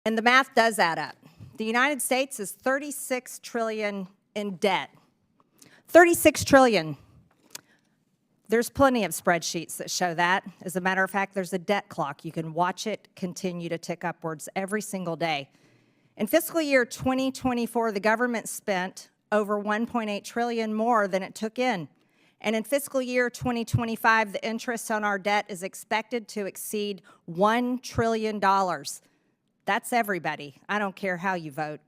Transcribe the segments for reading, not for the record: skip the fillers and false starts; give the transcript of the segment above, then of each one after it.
And the math does add up. The United States is 36 trillion in debt. 36 trillion. There's plenty of spreadsheets that show that. As a matter of fact, there's a debt clock. You can watch it continue to tick upwards every single day. In fiscal year 2024, the government spent over 1.8 trillion more than it took in. And in fiscal year 2025, the interest on our debt is expected to exceed $1 trillion. That's everybody. I don't care how you vote.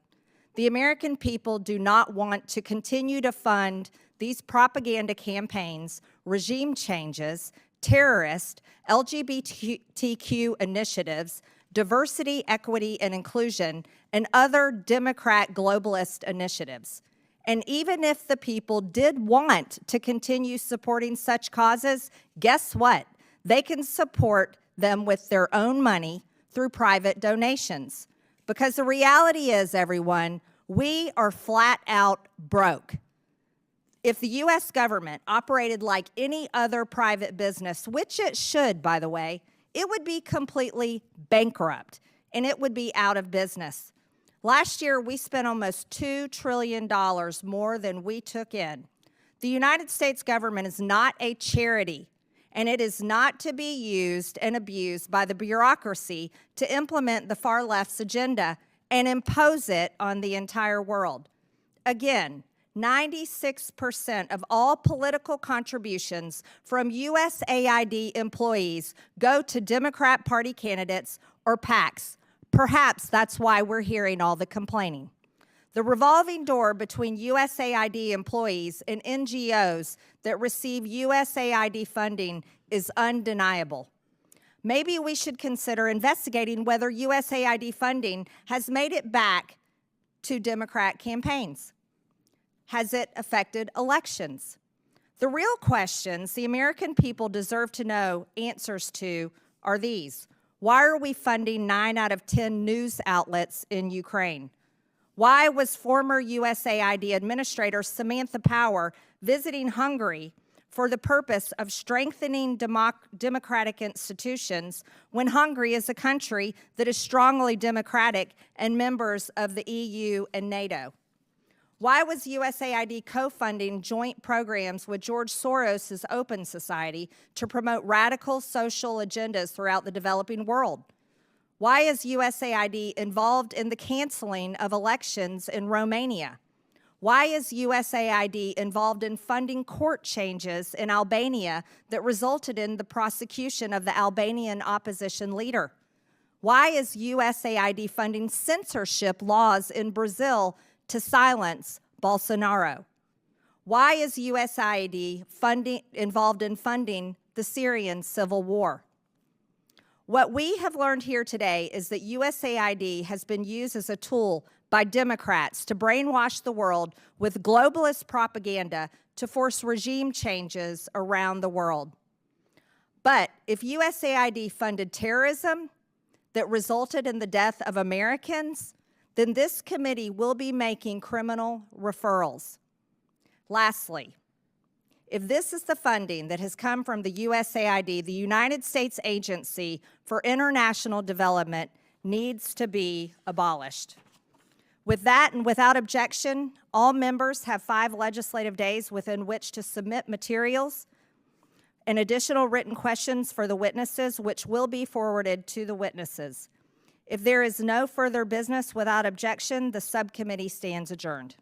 The American people do not want to continue to fund these propaganda campaigns, regime changes, terrorist, LGBTQ initiatives, diversity, equity, and inclusion, and other Democrat globalist initiatives. And even if the people did want to continue supporting such causes, guess what? They can support them with their own money through private donations. Because the reality is, everyone, we are flat out broke. If the U.S. government operated like any other private business, which it should, by the way, it would be completely bankrupt and it would be out of business. Last year, we spent almost $2 trillion more than we took in. The United States government is not a charity, and it is not to be used and abused by the bureaucracy to implement the far left's agenda and impose it on the entire world. Again, 96% of all political contributions from USAID employees go to Democrat Party candidates or PACs. Perhaps that's why we're hearing all the complaining. The revolving door between USAID employees and NGOs that receive USAID funding is undeniable. Maybe we should consider investigating whether USAID funding has made it back to Democrat campaigns. Has it affected elections? The real questions the American people deserve to know answers to are these. Why are we funding 9 out of 10 news outlets in Ukraine? Why was former USAID Administrator Samantha Power visiting Hungary for the purpose of strengthening democratic institutions when Hungary is a country that is strongly democratic and members of the EU and NATO? Why was USAID co-funding joint programs with George Soros' Open Society to promote radical social agendas throughout the developing world? Why is USAID involved in the canceling of elections in Romania? Why is USAID involved in funding court changes in Albania that resulted in the prosecution of the Albanian opposition leader? Why is USAID funding censorship laws in Brazil to silence Bolsonaro? Why is USAID involved in funding the Syrian civil war? What we have learned here today is that USAID has been used as a tool by Democrats to brainwash the world with globalist propaganda to force regime changes around the world. But if USAID funded terrorism that resulted in the death of Americans, then this committee will be making criminal referrals. Lastly, if this is the funding that has come from the USAID, the United States Agency for International Development needs to be abolished. With that and without objection, all members have 5 legislative days within which to submit materials and additional written questions for the witnesses, which will be forwarded to the witnesses. If there is no further business without objection, the subcommittee stands adjourned.